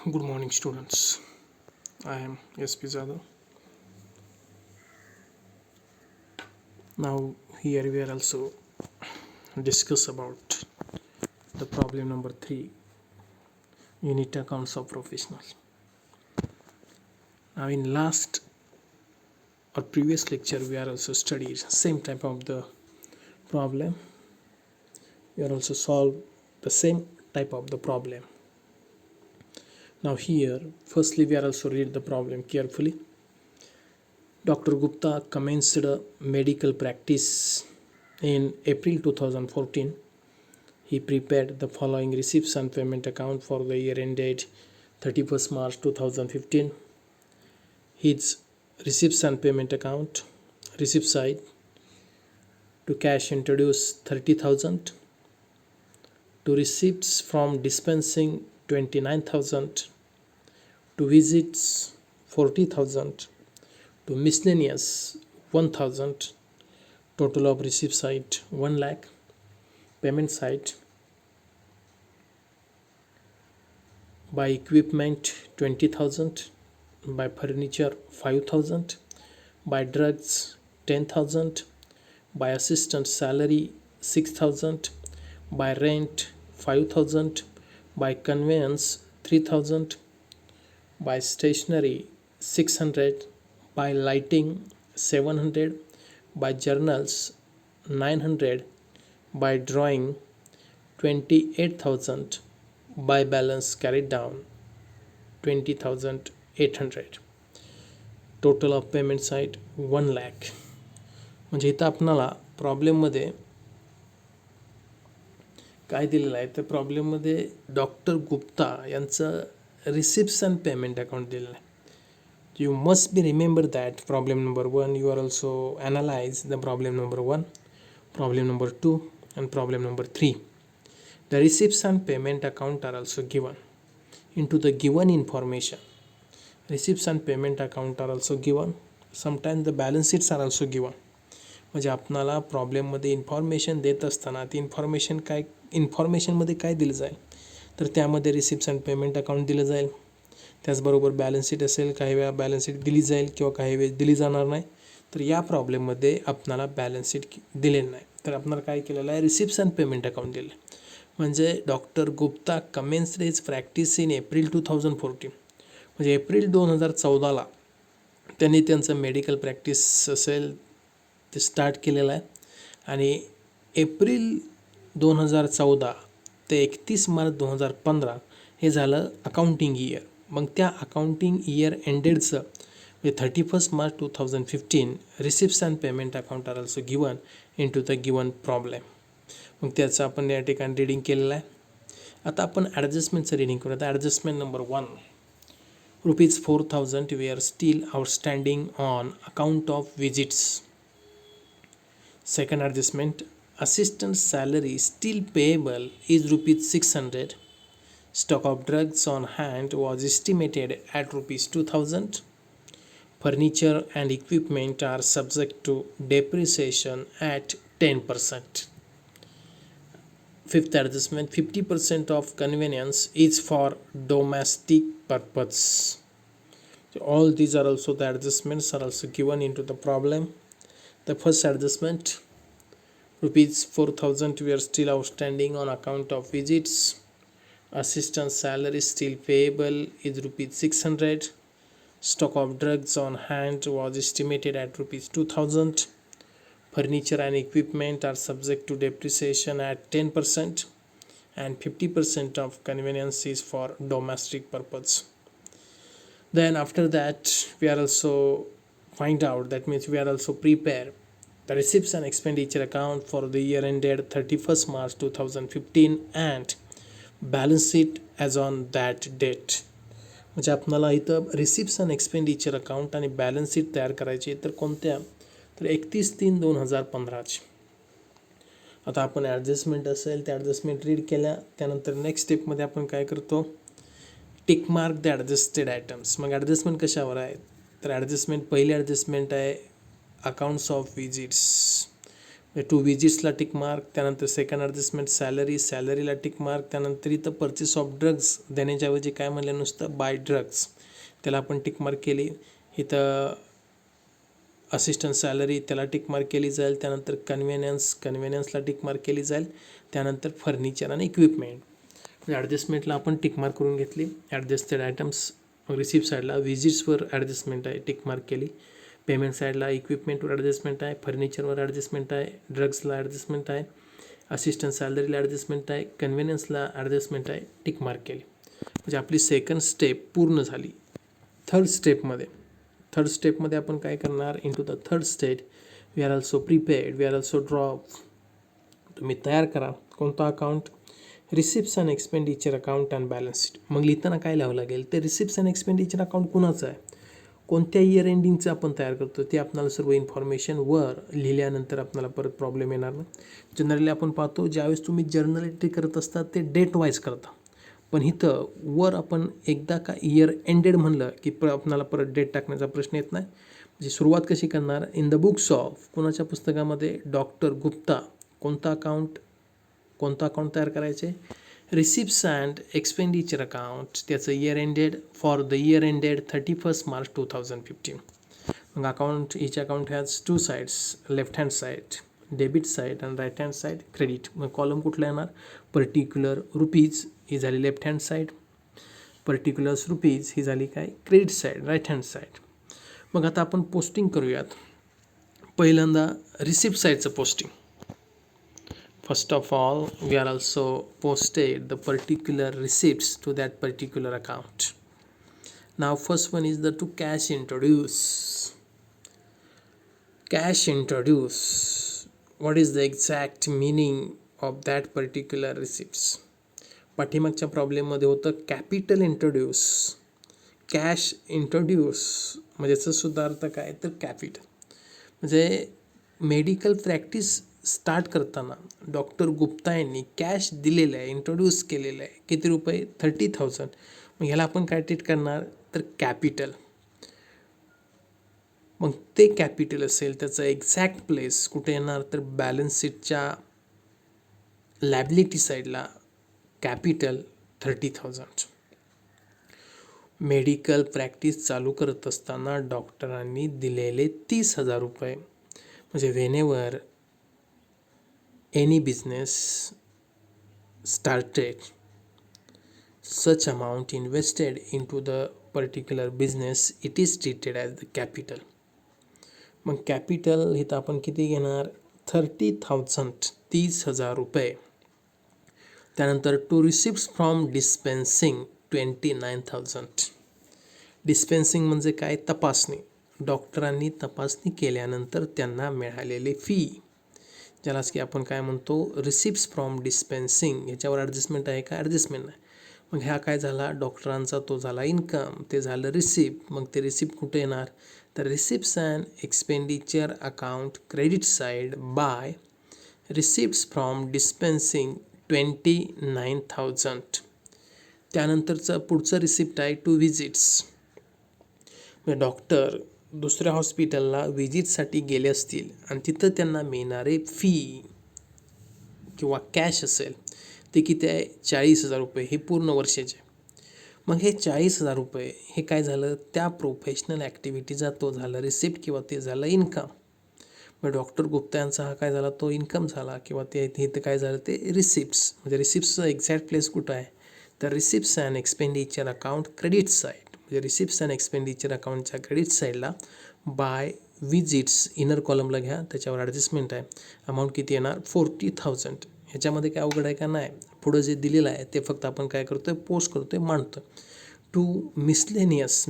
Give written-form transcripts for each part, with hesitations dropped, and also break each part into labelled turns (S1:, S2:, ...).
S1: Good morning, students. I am SP Zada. Now, here we are also discuss about the problem number 3, unit accounts of professionals. Now, in last or previous lecture, we are also studied same type of the problem. We are also solve the same type of the problem. Now, here, firstly, we are also read the problem carefully. Dr. Gupta commenced a medical practice in April 2014. He prepared the following receipts and payment account for the year ended 31st March 2015. His receipts and payment account: receipt side, to cash introduced 30,000, to receipts from dispensing 29,000, to visits 40,000, to miscellaneous 1,000. Total of receipt side 1 lakh, payment side by equipment 20,000, by furniture 5,000, by drugs 10,000, by assistant salary 6,000, by rent 5,000, by conveyance 3,000, by stationery 600, by lighting 700, by journals 900, by drawing 28,000, by balance carried down 20,800. Total of payment site 1 lakh. म्हणजे इथं आपणाला प्रॉब्लेममध्ये काय दिलेलं आहे तर प्रॉब्लेममध्ये doctor Gupta यांचं रिसिप्ट्स अँड पेमेंट अकाउंट दिलेलं आहे. You must be remember that problem number 1 you are also analyze the problem number 1, problem number 2 and problem number 3. The receipts and payment account are also given. Into the given information, receipts and payment account are also given. Sometimes the balance sheets are also given. म्हणजे आपणाला प्रॉब्लेममध्ये information देत असताना ती इन्फॉर्मेशनमध्ये काय दिलं जाईल तर त्यामध्ये रिसिप्ट्स अँड पेमेंट अकाउंट दिलं जाईल. त्याचबरोबर बॅलन्स शीट असेल, काही वेळा बॅलन्स शीट दिली जाईल किंवा काही वेळेस दिली जाणार नाही. तर या प्रॉब्लेममध्ये आपणाला बॅलन्स शीट दिलेलं नाही तर आपणाला काय केलेलं आहे रिसिप्ट्स अँड पेमेंट अकाउंट दिलं. म्हणजे doctor Gupta commenced his practice in April 2014. म्हणजे एप्रिल 2014ला त्यांनी त्यांचं मेडिकल प्रॅक्टिस असेल ते स्टार्ट केलेलं आहे आणि एप्रिल 2014 ते 31 मार्च 2015 हे झालं अकाउंटिंग इयर. मग त्या अकाउंटिंग इयर एंडेडचं म्हणजे 31 March 2015 receipts and payment account are also given in to the given problem. मग त्याचं आपण या ठिकाणी रिडिंग केलेलं आहे. आता आपण ॲडजस्टमेंटचं रिडिंग करू. आता adjustment number 1, ₹4,000 we are still outstanding on account of visits. Second adjustment, assistant salary still payable is ₹600. Stock of drugs on hand was estimated at ₹2,000. Furniture and equipment are subject to depreciation at 10%. Fifth adjustment, 50% of convenience is for domestic purpose. So all these are also the adjustments are also given into the problem. The first adjustment, ₹4,000 we are still outstanding on account of visits. Assistant salary still payable is ₹600. Stock of drugs on hand was estimated at ₹2,000. Furniture and equipment are subject to depreciation at 10%, and 50% of convenience is for domestic purpose. Then after that we are also find out, that means we are also prepare the receipts and expenditure account for the year ended 31st March 2015 and balance sheet as on that date. म्हणजे आपल्याला इथं receipts and expenditure account आणि balance sheet तयार करायची तर कोणत्या तर 31/3/2015ची. आता आपण ॲडजस्टमेंट असेल त्या ॲडजस्टमेंट रीड केल्या. त्यानंतर नेक्स्ट स्टेपमध्ये आपण काय करतो, tick mark the adjusted items. मग ॲडजस्टमेंट कशावर आहे तर ॲडजस्टमेंट पहिली ॲडजस्टमेंट आहे अकाउंट्स ऑफ विजिट्स. टू विजिट्सला टिक मार्क, त्यानंतर सेकंड ॲडजस्टमेंट सॅलरीला टिक मार्क, त्यानंतर इथं पर्चेस ऑफ ड्रग्ज देण्याच्याऐवजी काय म्हणलं नुसतं बाय ड्रग्ज, त्याला आपण टिक मार्क केली. इथं असिस्टंट सॅलरी त्याला टिक मार्क केली जाईल. त्यानंतर कन्व्हिनियन्सला टिक मार्क केली जाईल. त्यानंतर फर्निचर आणि इक्विपमेंट म्हणजे ॲडजस्टमेंटला आपण टिक मार्क करून घेतली. ॲडजस्टेड आयटम्स रिसिप्ट साईडला विजिट्सवर ॲडजस्टमेंट आहे, टिक मार्क केली. पेमेंट साईडला इक्विपमेंटवर ॲडजस्टमेंट आहे, फर्निचरवर ॲडजस्टमेंट आहे, ड्रग्सला ॲडजस्टमेंट आहे, असिस्टंट सॅलरीला ॲडजस्टमेंट आहे, कन्व्हिनियन्सला ॲडजस्टमेंट आहे, टिक मार्क केली. म्हणजे आपली सेकंड स्टेप पूर्ण झाली. थर्ड स्टेपमध्ये आपण काय करणार, into the third state we are also prepared, we are also drop. तुम्ही तयार करा कोणता account, receipts and expenditure account and balance sheet. मग लिहिताना काय लिहावं लागेल, ते रिसिप्ट्स अँड एक्सपेंडिचर अकाउंट कुणाचं आहे, कोणत्या इयर एंडिंगचं आपण तयार करतो ते आपल्याला सर्व इन्फॉर्मेशन वर लिहिल्यानंतर आपल्याला परत प्रॉब्लेम येणार नाही. जनरली आपण पाहतो ज्यावेळेस तुम्ही जर्नल एंट्री करत असतात ते डेट वाईज करता, पण इथं वर आपण एकदा का इयर एंडेड म्हणलं की आपल्याला परत डेट टाकण्याचा प्रश्न येत नाही. म्हणजे सुरुवात कशी करणार, इन द बुक्स ऑफ कोणाच्या पुस्तकामध्ये, डॉक्टर गुप्ता, कोणता अकाउंट तयार करायचे, रिसिप्ट्स अँड एक्सपेंडिचर अकाउंट, त्याचं year ended for the year ended 31 March 2015. मग each account has two sides, left hand side debit side आणि राईट हँड साईड क्रेडिट. मग column कुठला येणार, पर्टिक्युलर रुपीज ही झाली left hand side, particulars rupees ही झाली काय credit side, right hand side. मग आता आपण पोस्टिंग करूयात. पहिल्यांदा रिसिप्ट साईडचं posting. First of all, we are also posted the particular receipts to that particular account. Now, first one is the to cash introduce. Cash introduce. What is the exact meaning of that particular receipts? पाठीमागच्या प्रॉब्लेममध्ये होतं capital introduce, cash introduce म्हणजे याचा सुद्धा अर्थ काय तर capital. म्हणजे मेडिकल प्रॅक्टिस स्टार्ट करताना डॉक्टर गुप्ता यांनी कॅश दिलेलं आहे, इंट्रोड्यूस केलेलं आहे. किती रुपये, 30,000. मग ह्याला आपण काय ट्रीट करणार तर कॅपिटल. मग ते कॅपिटल असेल त्याचं एक्झॅक्ट प्लेस कुठे येणार तर बॅलन्स शीटच्या लॅबिलिटी साईडला कॅपिटल 30,000. मेडिकल प्रॅक्टिस चालू करत असताना डॉक्टरांनी दिलेले 30,000 रुपये. म्हणजे whenever any business started, such amount invested into the particular business, it is treated as the capital. मग कॅपिटल इथं आपण किती घेणार 30,000, 30,000 रुपये. त्यानंतर टू रिसिप्ट्स फ्रॉम डिस्पेन्सिंग 29,000. डिस्पेन्सिंग म्हणजे काय, तपासणी. डॉक्टरांनी तपासणी केल्यानंतर त्यांना मिळालेली फी, ज्यालाच की आपण काय म्हणतो रिसिप्ट्स फ्रॉम डिस्पेन्सिंग. ह्याच्यावर ॲडजस्टमेंट आहे का, ॲडजस्टमेंट नाही. मग ह्या काय झाला डॉक्टरांचा तो झाला इन्कम, ते झालं रिसिप्ट. मग ते रिसिप्ट कुठे येणार तर receipts and expenditure account credit side by receipts from dispensing 29,000. त्यानंतरचं पुढचं रिसिप्ट आहे टू विजिट्स. म्हणजे डॉक्टर दुसऱ्या हॉस्पिटलला विजिटसाठी गेले असतील आणि तिथं त्यांना मिळणारे फी किंवा कॅश असेल ते किती आहे 40,000 रुपये, हे पूर्ण वर्षाचे. मग हे 40,000 रुपये हे काय झालं त्या प्रोफेशनल ॲक्टिव्हिटीचा तो झाला रिसिप्ट किंवा ते झालं इन्कम. मग डॉक्टर गुप्ता यांचा हा काय झाला तो इन्कम झाला किंवा ते इथं काय झालं ते रिसिप्ट्स. म्हणजे रिसिप्ट्सचं एक्झॅक्ट प्लेस कुठं आहे तर receipts and expenditure account credit side. म्हणजे रिसिप्ट्स अँड एक्सपेंडिचर अकाउंटच्या क्रेडिट साईडला बाय विजिट्स इनर कॉलमला घ्या, त्याच्यावर ॲडजस्टमेंट आहे. अमाऊंट किती येणार 40,000. ह्याच्यामध्ये काय अवघड आहे का नाही, पुढं जे दिलेलं आहे ते फक्त आपण काय करतोय पोस्ट करतोय मांडतो. टू मिसलेनियस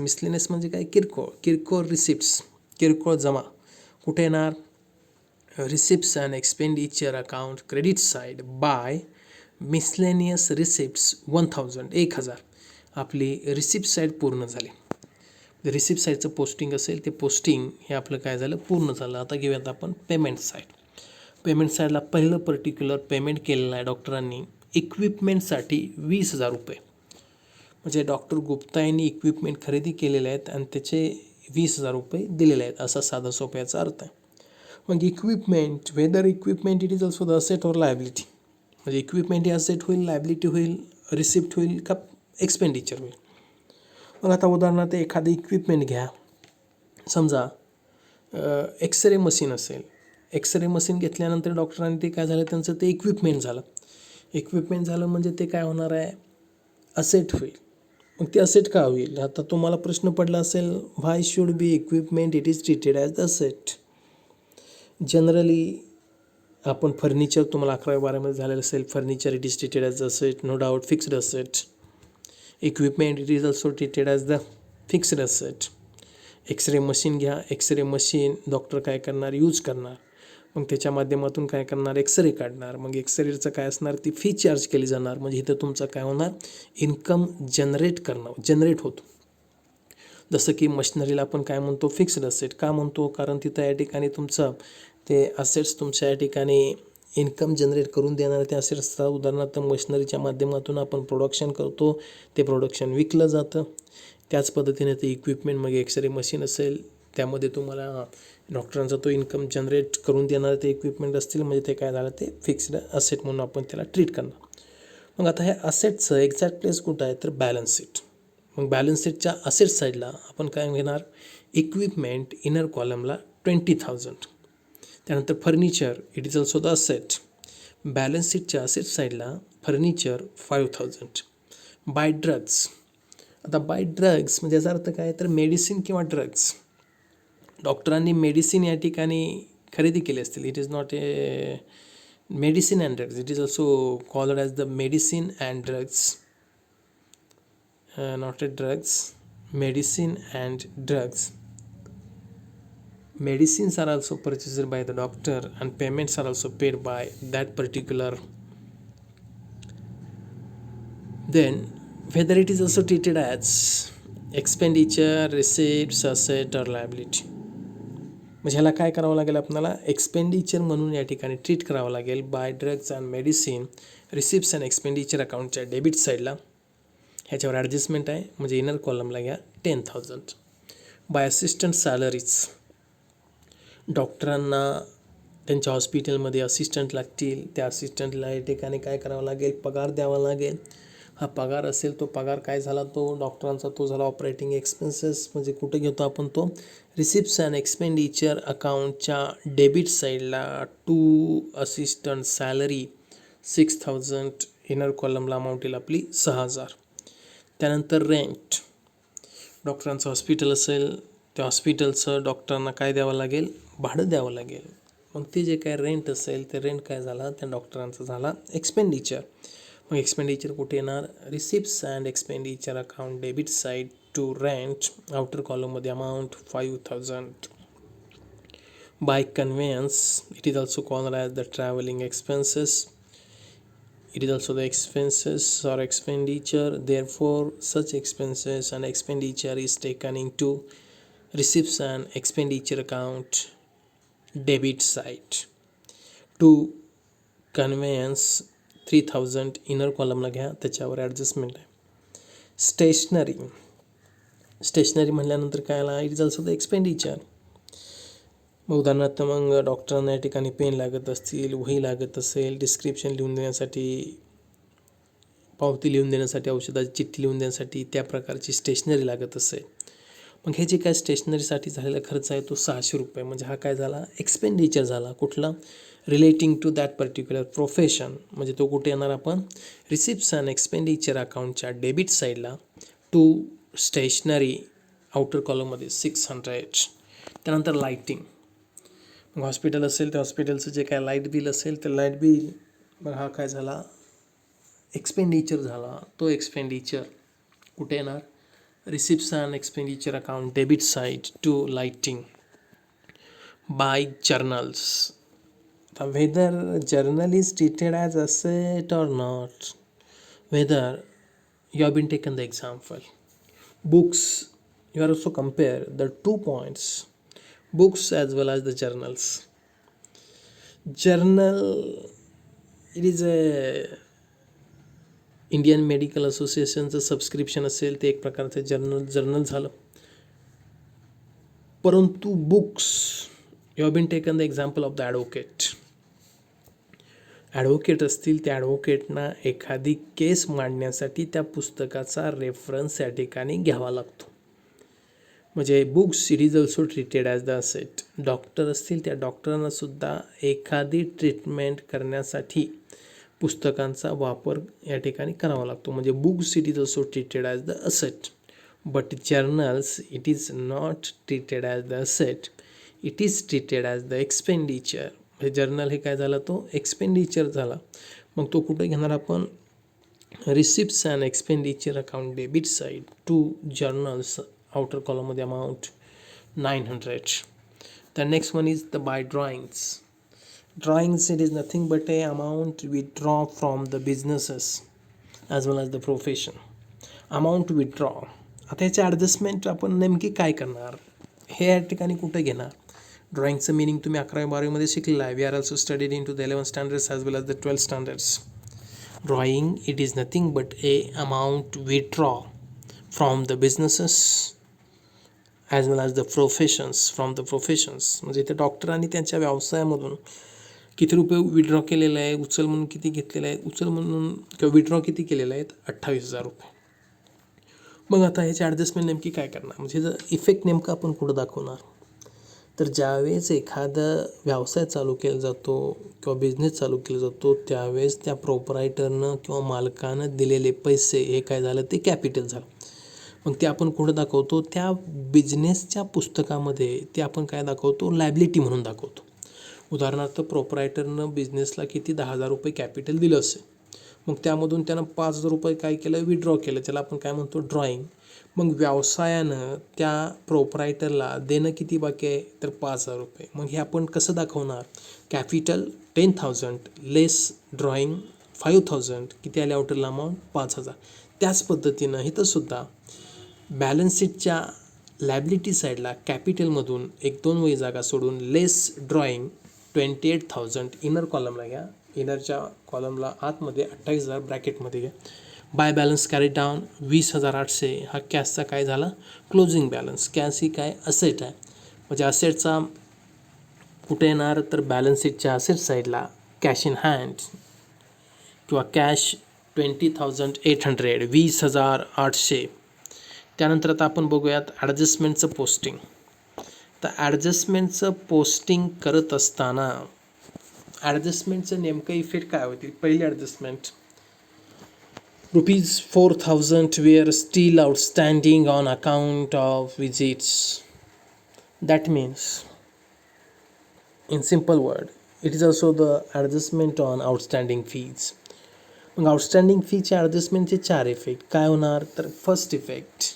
S1: म्हणजे काय किरकोळ रिसिप्ट्स, किरकोळ जमा कुठे येणार receipts and expenditure account credit side bye miscellaneous receipts 1,000. आपली रिसिप्ट साईड पूर्ण झाली. रिसिप्ट साईडचं पोस्टिंग असेल ते पोस्टिंग हे आपलं काय झालं पूर्ण झालं. आता घेऊयात आपण पेमेंट साईड. पेमेंट साईडला पहिलं पर्टिक्युलर पेमेंट केलेलं आहे डॉक्टरांनी इक्विपमेंटसाठी 20,000 रुपये. म्हणजे डॉक्टर गुप्ता यांनी इक्विपमेंट खरेदी केलेले आहेत आणि त्याचे 20,000 रुपये दिलेले आहेत, असा साधा सोपा याचा अर्थ आहे. मग equipment, whether equipment it is also the asset or liability. म्हणजे इक्विपमेंट ही असेट होईल, लायबिलिटी होईल, रिसिप्ट होईल का एक्सपेंडिचर होईल. मग आता उदाहरणार्थ एखादं इक्विपमेंट घ्या. समजा एक्सरे मशीन असेल. एक्सरे मशीन घेतल्यानंतर डॉक्टरांनी ते काय झालं, त्यांचं ते इक्विपमेंट झालं. इक्विपमेंट झालं म्हणजे ते काय होणार आहे, असेट होईल. मग ते असेट का होईल. आता तुम्हाला प्रश्न पडला असेल, why should be equipment it is treated as asset. Generally आपण फर्निचर, तुम्हाला 11वी-12वीमध्ये झालेलं असेल, furniture it is treated as asset, no doubt fixed asset. Equipment it is also treated as the fixed asset. X ray machine घ्या. X ray machine doctor काय करणार, use करणार. मग त्याच्या माध्यमातून काय करणार, एक्सरे काढणार. मग एक्सरेचं काय असणार, ती फी चार्ज केली जाणार. म्हणजे इथं तुमचं काय होणार, इन्कम जनरेट होतो. जसं की मशिनरीला आपण काय म्हणतो, फिक्स्ड असेट. का म्हणतो, कारण तिथं या ठिकाणी तुमचं ते असेट्स तुमच्या या ठिकाणी इन्कम जनरेट करून देणारे ते असेट्स असतात. उदाहरणार्थ मशिनरीच्या माध्यमातून आपण प्रोडक्शन करतो, ते प्रोडक्शन विकलं जातं. त्याच पद्धतीने ते इक्विपमेंट, मग एक्सरे मशीन असेल, त्यामध्ये तुम्हाला डॉक्टरांचा तो इन्कम जनरेट करून देणारे ते इक्विपमेंट असतील. म्हणजे ते काय झालं, ते फिक्स्ड असेट म्हणून आपण त्याला ट्रीट करणार. मग आता ह्या असेटचं एक्झॅक्ट प्लेस कुठं आहे, तर बॅलन्स शीट. मग बॅलन्स शीटच्या असेट साईडला आपण काय घेणार, इक्विपमेंट इनर कॉलमला 20,000. त्यानंतर furniture it is also the asset. Balance शीटच्या असेट साईडला फर्निचर 5,000. By drugs. आता बाय ड्रग्स म्हणजे याचा अर्थ काय, तर मेडिसिन किंवा ड्रग्स. डॉक्टरांनी मेडिसिन या ठिकाणी खरेदी केली असतील. It is not a medicine and drugs, it is also called as the medicine and drugs, not a drugs, medicine and drugs. Medicines are also purchased by the doctor and payments are also paid by that particular. Then whether it is also treated as expenditure, receipts, asset or liability. म्हणजे ह्याला काय करावं लागेल, आपल्याला expenditure म्हणून या ठिकाणी treat करावं लागेल. By drugs and medicine, receipts and expenditure अकाउंटच्या डेबिट साईडला ह्याच्यावर ॲडजस्टमेंट आहे. म्हणजे इनर कॉलमला घ्या 10,000. By assistant salaries. डॉक्टरांना त्यांच्या हॉस्पिटलमध्ये असिस्टंट लागतील. त्या असिस्टंटला या ठिकाणी काय करावं लागेल, पगार द्यावा लागेल. हा पगार असेल, तो पगार काय झाला, तो डॉक्टरांचा तो झाला ऑपरेटिंग एक्सपेन्सेस. म्हणजे कुठे घेतो आपण तो, रिसिप्ट्स अँड एक्सपेंडिचर अकाउंटच्या डेबिट साईडला. To assistant salary 6,000. इनर कॉलमला अमाऊंट येईल आपली 6,000. त्यानंतर रेंट. डॉक्टरांचं हॉस्पिटल असेल, त्या हॉस्पिटलचं डॉक्टरांना काय द्यावं लागेल, भाडं द्यावं लागेल. मग ते जे काय रेंट असेल, ते रेंट काय झाला, त्या डॉक्टरांचा झाला एक्सपेंडिचर. मग एक्सपेंडिचर कुठे येणार, receipts and expenditure account debit side to rent. Outer कॉलममध्ये amount 5,000. By conveyance it is also called as the travelling expenses. It is also the expenses or expenditure. Therefore, such expenses and expenditure is taken into receipts and expenditure account debit side. To conveyance 3,000 inner column ला घ्या, त्याच्यावर adjustment आहे. Stationery. Stationery म्हटल्यानंतर काय आला, it is also the expenditure. मग उदाहरणार्थ मग डॉक्टरांना या ठिकाणी पेन लागत असतील, वही लागत असेल, डिस्क्रिप्शन लिहून देण्यासाठी, पावती लिहून देण्यासाठी, औषधाची चिठ्ठी लिहून देण्यासाठी त्या प्रकारची स्टेशनरी लागत असेल. मग हे जे काय स्टेशनरीसाठी झालेला खर्च आहे तो 600 रुपये. म्हणजे हा काय झाला, एक्सपेंडिचर झाला. कुठला, relating to that particular profession. म्हणजे तो कुठे येणार, आपण रिसिप्ट्स अँड एक्सपेंडिचर अकाउंटच्या डेबिट साईडला. टू स्टेशनरी आउटर कॉलममध्ये 600. त्यानंतर लाईटिंग. मग हॉस्पिटल असेल, त्या हॉस्पिटलचं जे काय लाईट बिल असेल, ते लाईट बिल, मग हा काय झाला, एक्सपेंडिचर झाला. तो एक्सपेंडिचर कुठे येणार, receipts and expenditure account debit side to lighting. By journals. आता whether journal is treated as asset or not, whether you have been taken the example. Books, you are also compare the 2 points, books as well as the journals. Journal, it is a Indian medical असोसिएशनचं subscription असेल, ते एक प्रकारचं journal झालं. परंतु books you have been taken the example of the advocate. Advocate असतील त्या ॲडव्होकेटना एखादी केस मांडण्यासाठी त्या पुस्तकाचा रेफरन्स या ठिकाणी घ्यावा लागतो. म्हणजे books it is also treated as the asset. Doctor असतील त्या डॉक्टरांना सुद्धा एखादी ट्रीटमेंट करण्यासाठी पुस्तकांचा वापर या ठिकाणी करावा लागतो. म्हणजे books it is also treated as the asset, but journals it is not treated as the asset, it is treated as the expenditure. म्हणजे जर्नल हे काय झाला, तो एक्सपेंडिचर झाला. मग तो कुठे घेणार आपण, receipts and expenditure account debit side to journals, outer column मध्ये amount 900. The next one is the by drawings. Drawings it is nothing but a amount withdraw from the businesses as well as the profession. Amount withdraw. आता याची adjustment आपण नेमकी काय करणार हे या ठिकाणी कुठे घेणार. ड्रॉइंगचं मिनिंग तुम्ही 11वी-12वीमध्ये शिकलेलं आहे. We are also studied in to the 11th standards as well as the 12th standards. Drawing it is nothing but a amount withdraw from the businesses as well as the professions, from the professions. म्हणजे ते डॉक्टरांनी त्यांच्या व्यवसायामधून किती रुपये withdraw केलेले आहे, उचल म्हणून किती घेतलेले आहेत, उचल म्हणून किंवा विड्रॉ किती केलेले आहेत, 28,000 रुपये. मग आता ह्याची ॲडजस्टमेंट नेमकी काय करणार, म्हणजे जर इफेक्ट नेमका आपण कुठं दाखवणार. तर ज्यावेळेस एखादा व्यवसाय चालू केला जातो किंवा बिझनेस चालू केला जातो त्यावेळेस त्या प्रोपरायटरनं किंवा मालकानं दिलेले पैसे हे काय झालं, ते कॅपिटल झालं. मग ते आपण कुठं दाखवतो, त्या बिझनेसच्या पुस्तकामध्ये ते आपण काय दाखवतो, लायबिलिटी म्हणून दाखवतो. उदाहरणार्थ प्रोपरायटरनं बिझनेसला किती 10,000 रुपये कॅपिटल दिलं असेल, मग त्यामधून त्यानं 5,000 रुपये काय केलं, विड्रॉ केलं, त्याला आपण काय म्हणतो, ड्रॉइंग. मग व्यवसायानं त्या प्रोपरायटरला देणं किती बाकी आहे, तर 5,000 रुपये. मग हे आपण कसं दाखवणार, कॅपिटल 10,000 लेस ड्रॉइंग 5,000, किती आले आउटरला अमाऊंट 5,000. त्याच पद्धतीनं इथं सुद्धा बॅलन्स शीटच्या लायबिलिटी साईडला कॅपिटलमधून 1-2 वही जागा सोडून लेस ड्रॉइंग 28,000 इनर कॉलमला घ्या, इनरच्या कॉलमला आतमध्ये 28,000 ब्रॅकेटमध्ये घ्या. बाय बॅलन्स कॅरी डाऊन 20,800 हा कॅशचा काय झाला, क्लोजिंग बॅलन्स. कॅश ही काय असेट आहे, म्हणजे असेटचा कुठे येणार, तर बॅलन्स शीटच्या असेट साईडला कॅश इन हँड किंवा कॅश 20,800 20,800. त्यानंतर आता आपण बघूयात ॲडजस्टमेंटचं पोस्टिंग. तर ॲडजस्टमेंटचं पोस्टिंग करत असताना ॲडजस्टमेंटचं नेमकं इफेक्ट काय होतील. पहिली adjustment, ₹4,000 were still outstanding on account of visits. That means in simple word it is also the adjustment on outstanding fees. मग आउटस्टँडिंग फीच्या ॲडजस्टमेंटचे 4 इफेक्ट काय होणार, तर फर्स्ट इफेक्ट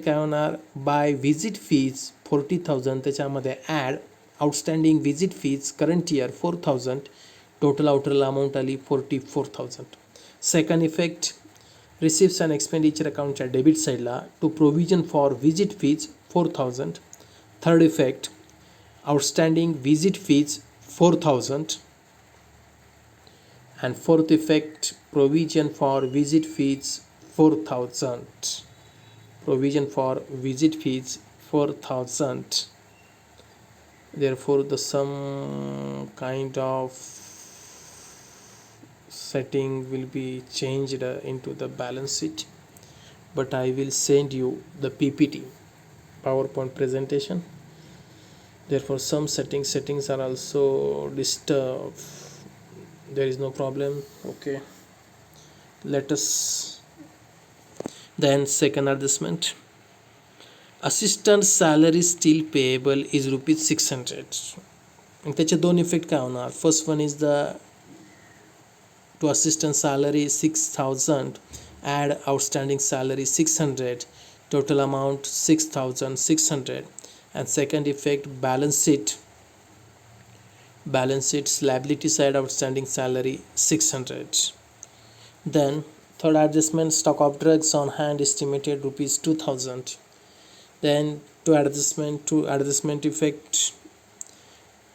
S1: काय होणार, बाय व्हिजिट फीज 40,000, त्याच्यामध्ये add outstanding visit fees current year 4,000, total आउटरला अमाऊंट आली 44,000. Second effect, receipts and expenditure अकाउंटच्या डेबिट साईडला to provision for visit fees 4,000. Third effect, outstanding visit fees 4,000. and fourth effect, provision for visit fees 4,000. Provision for visit fees 4,000. Therefore the some kind of setting will be changed into the balance sheet, but I will send you the PPT PowerPoint presentation. Therefore some settings are also disturbed. There is no problem. Okay, let us then second adjustment, assistant salary still payable is ₹600. त्याचे 2 effect काय होणार. First one is the two assistant salary 6,000, add outstanding salary 600, total amount 6,600. and second effect, balance sheet's liability side outstanding salary 600. Then third adjustment, stock of drugs on hand estimated ₹2,000. Then to adjustment effect,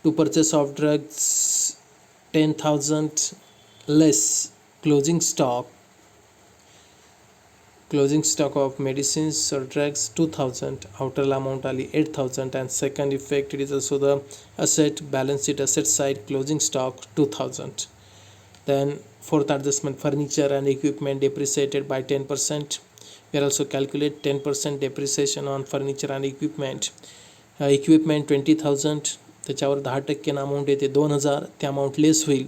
S1: to purchase of drugs 10,000 less closing stock closing stock of medicines or drugs 2000, outer amount आली 8000, and second effect it is also the asset balance sheet asset side closing stock 2000. Then fourth adjustment, furniture and equipment depreciated by 10%. We also calculate 10% depreciation on furniture and equipment. Equipment 20,000, त्याच्यावर 10% amount येते 2000, त्या amount लेस होईल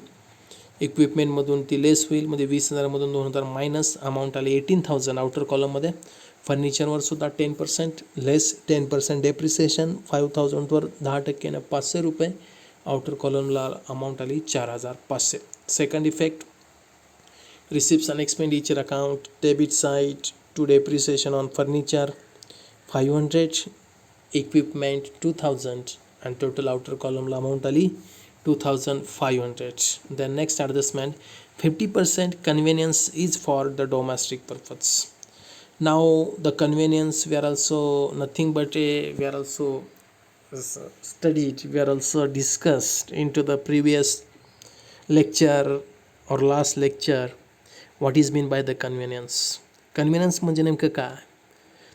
S1: इक्विपमेंटमधून, ती लेस होईल म्हणजे 20,000मधून 2000 minus amount आली 18,000 outer कॉलममध्ये. फर्निचरवर सुद्धा 10% लेस 10% डेप्रिसिएशन 5,000वर 10%ने 500 रुपये, आउटर कॉलमला अमाऊंट आली 4,500. Second effect, receipts and expenditure account debit side to depreciation on furniture 500, equipment 2000, and total outer column amount ali 2500. Then next adjustment, 50% convenience is for the domestic purpose. Now the convenience, we are also nothing but we are also studied, we are also discussed into the previous lecture or last lecture. What is mean by the convenience? Convenience म्हणजे नेमकं काय?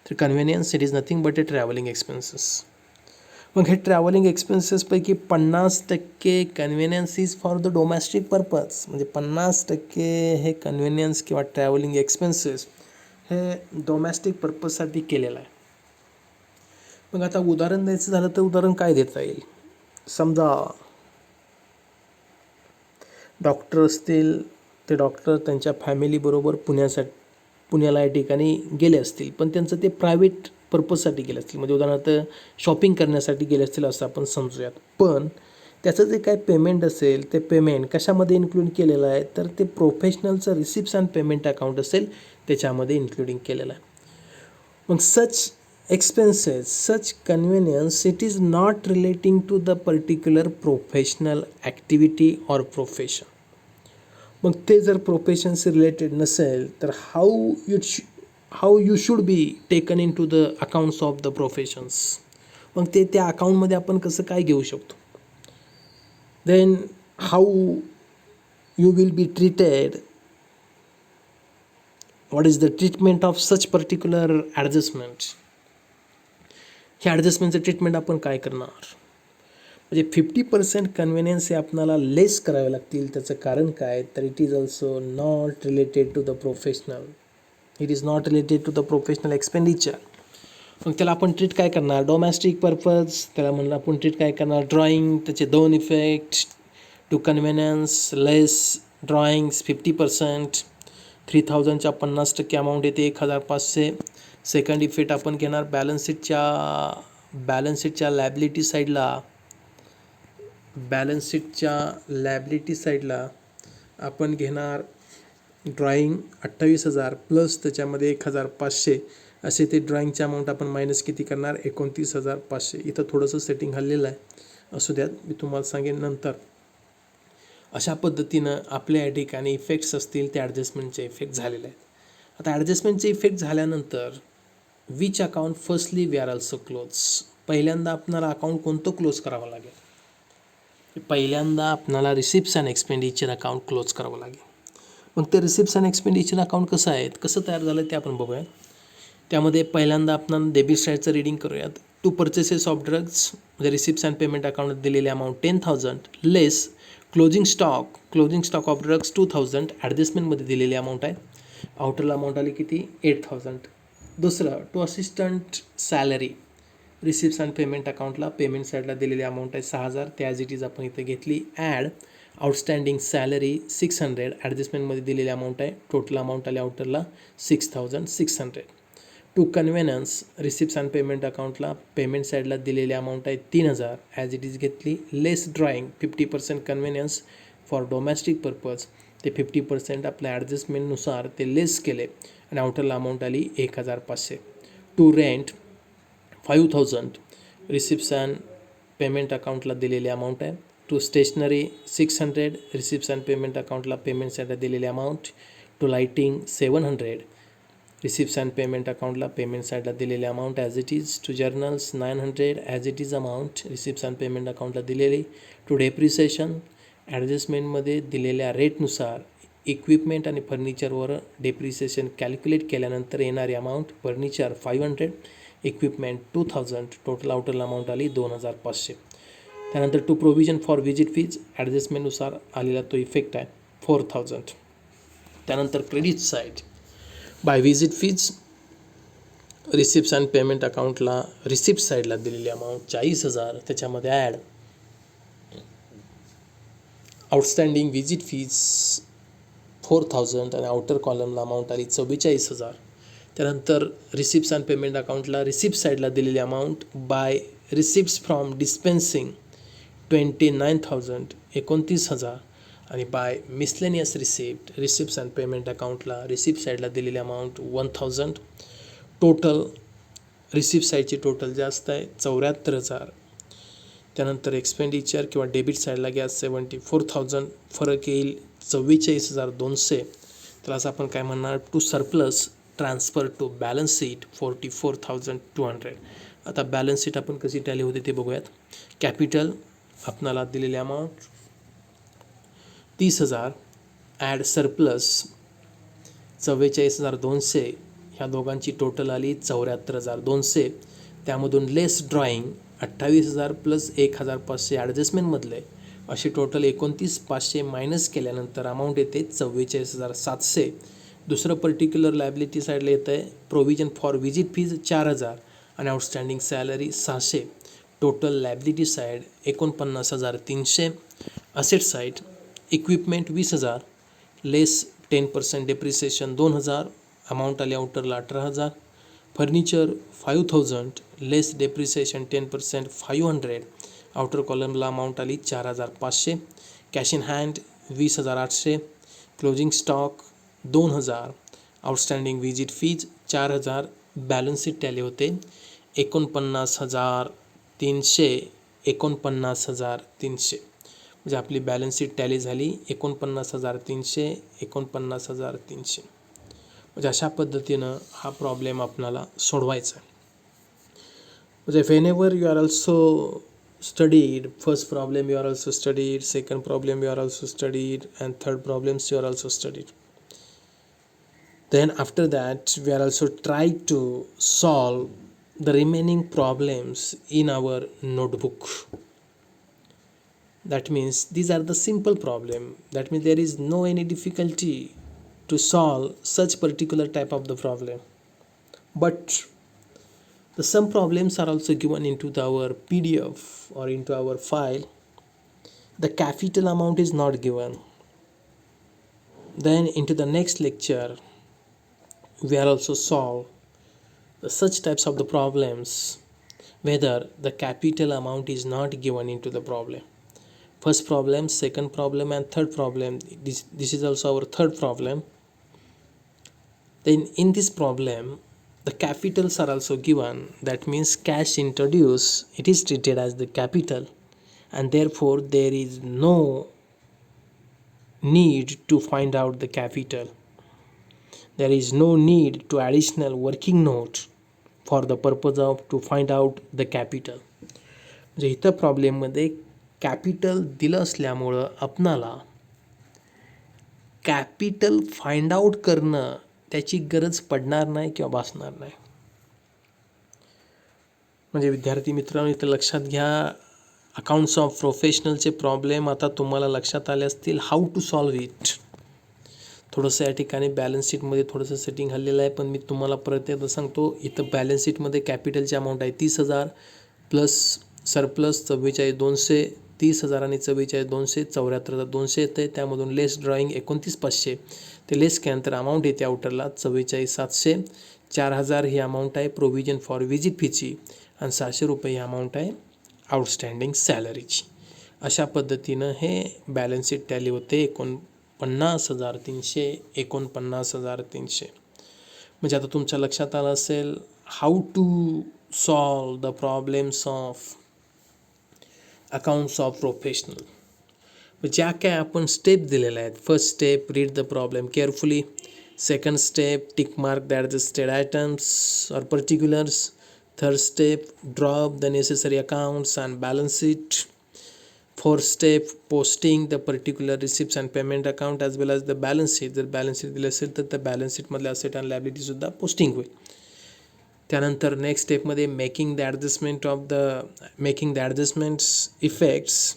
S1: तर convenience it is nothing but a travelling expenses. मग हे travelling एक्सपेन्सेसपैकी 50% convenience is for the domestic purpose, म्हणजे 50% हे convenience किंवा ट्रॅव्हलिंग एक्सपेन्सेस हे डोमेस्टिक पर्पजसाठी केलेलं आहे. मग आता उदाहरण द्यायचं झालं तर उदाहरण काय देता येईल? समजा डॉक्टर असतील, ते डॉक्टर त्यांच्या फॅमिलीबरोबर पुण्याला या ठिकाणी गेले असतील, पण त्यांचं ते प्रायव्हेट पर्पजसाठी गेले असतील, म्हणजे उदाहरणार्थ शॉपिंग करण्यासाठी गेले असतील असं आपण समजूयात. पण त्याचं जे काय पेमेंट असेल ते पेमेंट कशामध्ये इन्क्लूड केलेलं आहे, तर ते प्रोफेशनलचं रिसिप्ट्स अँड पेमेंट अकाउंट असेल त्याच्यामध्ये इन्क्लुडिंग केलेलं आहे. मग सच expenses, such convenience, it is not relating to the particular professional activity or profession. मग ते जर प्रोफेशनशी रिलेटेड नसेल तर how you should be taken in to the accounts of the professions. मग ते त्या अकाउंटमध्ये आपण कसं काय घेऊ शकतो? Then how you will be treated, what is the treatment of such particular adjustment. हे ॲडजस्टमेंटचं ट्रीटमेंट आपण काय करणार? म्हणजे 50% कन्व्हिनियन्स हे आपल्याला लेस करावे लागतील. त्याचं कारण काय, तर it is also not related to the professional, it is not related to the professional expenditure. मग त्याला आपण ट्रीट काय करणार? डोमेस्टिक पर्पज, त्याला म्हणलं आपण ट्रीट काय करणार? ड्रॉइंग, त्याचे 2 effect, to convenience less drawings 50%, 3,000च्या 50% अमाऊंट येते 1,500. सेकंड इफेक्ट आपण घेणार बॅलन्स शीटच्या लॅबिलिटी साईडला आपण घेणार ड्रॉइंग 28,000 प्लस त्याच्यामध्ये 1,500 असे ते ड्रॉइंगच्या अमाऊंट आपण मायनस किती करणार? 29,500. इथं थोडंसं सेटिंग हल्लेलं आहे, असू द्यात, मी तुम्हाला सांगेन नंतर. अशा पद्धतीनं आपल्या या ठिकाणी इफेक्ट्स असतील ते ॲडजस्टमेंटचे इफेक्ट झालेले आहेत. आता ॲडजस्टमेंटचे इफेक्ट झाल्यानंतर which account firstly we are also close. पहिल्यांदा आपल्याला अकाउंट कोणतं क्लोज करावं लागेल? पहिल्यांदा आपल्याला receipts and expenditure account close करावं लागेल. मग ते रिसिप्ट्स अँड एक्सपेंडिचर अकाउंट कसं आहे, कसं तयार झालं ते आपण बघूया. त्यामध्ये पहिल्यांदा आपण डेबिट साईडचं रीडिंग करूयात. टू पर्चेसेस ऑफ ड्रग्स, म्हणजे रिसिप्ट्स अँड पेमेंट अकाउंट दिलेली amount 10,000 less closing stock of drugs 2,000 ॲडजस्टमेंटमध्ये दिलेली अमाऊंट आहे. आउटरला अमाऊंट आली किती? 8,000. दुसरं to assistant salary, receipts and payment अकाउंटला पेमेंट साईडला दिलेली अमाऊंट आहे 6,000, त्या ॲज इट इज आपण इथे घेतली. ॲड आउटस्टँडिंग सॅलरी 600 ॲडजस्टमेंटमध्ये दिलेली अमाऊंट आहे. टोटल अमाऊंट आली आउटरला 6,600. To convenience, receipts and payment अकाउंटला पेमेंट साईडला दिलेली अमाऊंट आहे 3,000, ॲज इट इज घेतली. Less drawing 50% convenience for domestic purpose, ते 50% आपल्या ॲडजस्टमेंटनुसार ते लेस केले आणि आउटरला अमाऊंट आली 1,500. To rent 5,000 receipts and payment अकाउंटला दिलेली अमाऊंट आहे. To stationery 600 receipts and payment अकाउंटला पेमेंट साईडला दिलेली amount. To lighting 700 receipts and payment अकाउंटला पेमेंट साईडला दिलेली amount as it is. To journals 900 as it is amount receipts and payment अकाउंटला दिलेली. टू डेप्रिसिएशन ॲडजस्टमेंटमध्ये दिलेल्या रेटनुसार इक्विपमेंट आणि फर्निचरवर डेप्रिसिएशन कॅल्क्युलेट केल्यानंतर येणारी amount, furniture 500, equipment 2000, total outer amount आली 2500. त्यानंतर to provision for visit fees, ॲडजस्टमेंटनुसार आलेला तो इफेक्ट आहे 4000. त्यानंतर credit side, by visit fees, receipts and payment अकाउंटला रिसिप्ट साईडला दिलेली अमाऊंट 40,000, त्याच्यामध्ये ॲड आउटस्टँडिंग व्हिजिट फीज 4000 आणि आउटर कॉलमला अमाऊंट आली 44,000. त्यानंतर रिसिप्ट्स अँड पेमेंट अकाउंटला रिसिप्ट साईडला दिलेली amount by receipts from dispensing 29,000, 29,000 आणि by miscellaneous receipts and payment अकाउंटला रिसिप्ट साईडला दिलेली अमाऊंट 1000. टोटल रिसिप्ट साईडची टोटल जास्त आहे 74,000. त्यानंतर एक्सपेंडिचर किंवा डेबिट साईडला गॅस 74,000, फरक येईल 44,200. त्यालाच आपण काय म्हणणार, to surplus transfer to balance sheet 44,200. आता बॅलन्स शीट आपण कशी टॅली होते ते बघूयात. कॅपिटल आपणाला दिलेली अमाऊंट 30,000, ॲड सरप्लस 44,200, ह्या दोघांची टोटल आली 74,200. त्यामधून लेस ड्रॉईंग 28,000 प्लस 1,500 ॲडजस्टमेंटमधले, अशी टोटल 29,500 मायनस केल्यानंतर अमाऊंट येते 44,700. दुसरं पर्टिक्युलर लायबिलिटी साईडला येतं आहे प्रोव्हिजन फॉर व्हिजिट फीज 4,000 आणि outstanding salary 600. Total liability side 49,300. Asset side, equipment 20,000, लेस 10% डेप्रिसिएशन 2,000, अमाऊंट आली आउटरला 18,000. फर्निचर 5,000, लेस डेप्रिसिएशन 10% 500, आउटर कॉलमला अमाऊंट आली 4,500. Cash in hand 20,800. Closing stock 2,000, outstanding visit fees 4,000. Balance sheet tally होते 49,300, 49,300. म्हणजे आपली balance sheet tally झाली 49,300, 49,300. म्हणजे अशा पद्धतीनं हा प्रॉब्लेम आपणाला सोडवायचा आहे. म्हणजे whenever you are also studied, first problem you are also studied, second problem you are also studied, and third problems you are also studied. Then after that we are also try to solve the remaining problems in our notebook. That means these are the simple problem. That means there is no any difficulty to solve such particular type of the problem. But some problems are also given into our PDF or into our file. The capital amount is not given. Then into the next lecture we are also solve such types of the problems whether the capital amount is not given into the problem. First problem, second problem, and third problem. This is also our third problem. Then in this problem the capitals are also given. That means cash introduced, it is treated as the capital, and therefore there is no need to find out the capital. There is no need to additional working note for the purpose of to find out the capital. म्हणजे इथं प्रॉब्लेममध्ये capital दिलं असल्यामुळं आपणाला capital find out करणं त्याची गरज पडणार नाही किंवा भासणार नाही. म्हणजे विद्यार्थी मित्रांनो इथं लक्षात घ्या, अकाउंट्स ऑफ प्रोफेशनलचे प्रॉब्लेम आता तुम्हाला लक्षात आले असतील. How to solve it. थोडंसं या ठिकाणी बॅलन्स शीटमध्ये थोडंसं सेटिंग हल्लेलं आहे, पण मी तुम्हाला परत एकदा सांगतो. इथं बॅलन्स शीटमध्ये कॅपिटलची अमाऊंट आहे 30,000 प्लस सरप्लस 44,200, 30,000 आणि 44,200, 74,200 येते. त्यामधून लेस ड्रॉईंग 29,500, ते लेस केल्यानंतर अमाऊंट येते आउटरला 44,700. 4,000 ही अमाऊंट आहे प्रोव्हिजन फॉर व्हिजिट फीची आणि 600 रुपये ही अमाऊंट आहे आउटस्टँडिंग सॅलरीची. अशा पद्धतीनं हे बॅलन्स शीट टॅली होते 49,300, 49,300. म्हणजे आता तुमच्या लक्षात आलं असेल how to solve the problems of accounts of professional. ज्या काय आपण स्टेप दिलेल्या आहेत. First step, read the problem carefully. Second step, tick mark the adjusted items or particulars. Third step, drop the necessary accounts and balance sheet. 4th step, posting the particular receipts and payment account as well as the balance sheet. जर balance sheet दिलं असेल तर त्या balance sheet मधले asset and liability सुद्धा posting होईल. त्यानंतर next स्टेपमध्ये मेकिंग द ॲडजस्टमेंट्स इफेक्ट्स.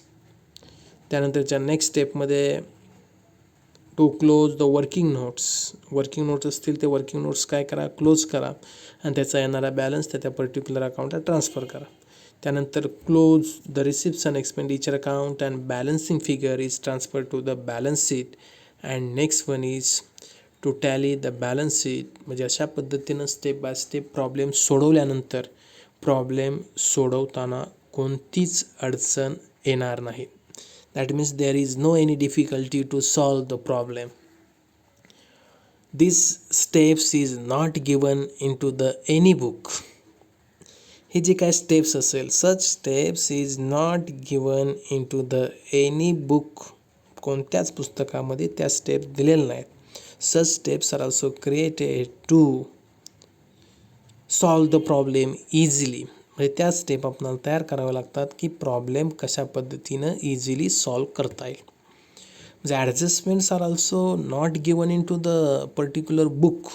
S1: त्यानंतरच्या नेक्स्ट स्टेपमध्ये to close the working notes असतील ते वर्किंग नोट्स काय करा, क्लोज करा आणि त्याचा येणारा बॅलन्स त्या पर्टिक्युलर अकाउंटला ट्रान्सफर करा. त्यानंतर close the receipts and expenditure account and balancing figure is transfer to the balance sheet and next one is to tally the balance sheet. म्हणजे अशा पद्धतीनं स्टेप बाय स्टेप प्रॉब्लेम सोडवल्यानंतर problem सोडवताना कोणतीच अडचण येणार नाही. That means there is no any difficulty to solve the problem. This steps is not given in to the any book. हे जे काय स्टेप्स असेल, such steps is not given in to the any book. कोणत्याच पुस्तकामध्ये त्या step दिलेल्या नाहीत. Such steps are also created to solve the problem easily. म्हणजे त्या स्टेप आपल्याला तयार कराव्या लागतात की प्रॉब्लेम कशा पद्धतीनं इझिली सॉल्व करता येईल. म्हणजे adjustments are also not given in to the particular book.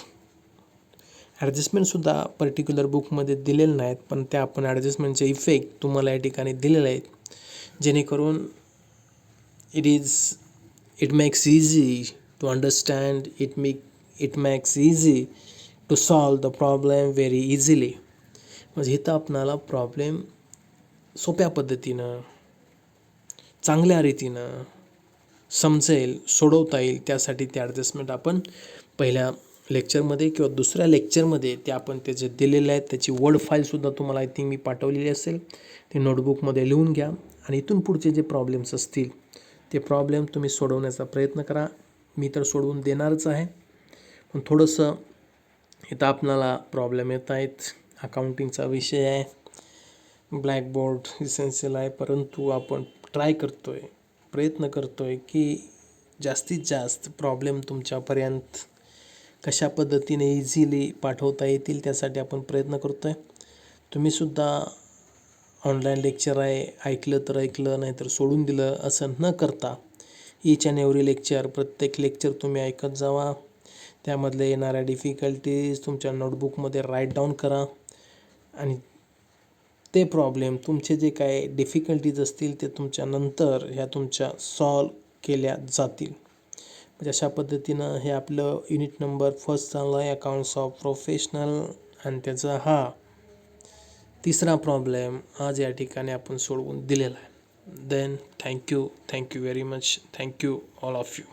S1: ॲडजस्टमेंटसुद्धा पर्टिक्युलर बुकमध्ये दिलेले नाहीत, पण त्या आपण ॲडजस्टमेंटचे इफेक्ट तुम्हाला या ठिकाणी दिलेले आहेत, जेणेकरून it makes easy to understand, it makes easy to solve the problem very easily. म्हणजे इथं आपणाला प्रॉब्लेम सोप्या पद्धतीनं चांगल्या रीतीनं समजेल, सोडवता येईल, त्यासाठी ते ॲडजस्टमेंट आपण पहिल्या लेक्चरमध्ये किंवा दुसऱ्या लेक्चरमध्ये ते आपण त्याचे दिलेले आहेत. त्याची वर्ड फाईलसुद्धा तुम्हाला आय थिंक मी पाठवलेली असेल. ते नोटबुकमध्ये लिहून घ्या आणि इथून पुढचे जे प्रॉब्लेम्स असतील ते प्रॉब्लेम तुम्ही सोडवण्याचा प्रयत्न करा. मी तर सोडवून देणारच आहे, पण थोडंसं इथं आपणाला प्रॉब्लेम येत आहेत. अकाउंटिंगचा विषय आहे, ब्लॅकबोर्ड इसेन्शियल आहे, परंतु आपण प्रयत्न करतो आहे की जास्तीत जास्त प्रॉब्लेम तुमच्यापर्यंत कशा पद्धतीने इझिली पाठवता येतील त्यासाठी आपण प्रयत्न करतो आहे. तुम्हीसुद्धा ऑनलाईन लेक्चर आहे, ऐकलं तर ऐकलं, नाहीतर सोडून दिलं असं न करता ईच अँड एव्हरी लेक्चर, प्रत्येक लेक्चर तुम्ही ऐकत जावा. त्यामधले येणाऱ्या डिफिकल्टीज तुमच्या नोटबुकमध्ये राईट डाऊन करा आणि ते प्रॉब्लेम तुमचे जे काय डिफिकल्टीज असतील ते तुमच्या सॉल्व केल्या जातील. म्हणजे अशा पद्धतीनं हे आपलं युनिट नंबर 1 चालू आहे, अकाउंट्स ऑफ प्रोफेशनल, आणि त्याचा हा तिसरा प्रॉब्लेम आज या ठिकाणी आपण सोडवून दिलेला आहे. Then thank you very much. Thank you all of you.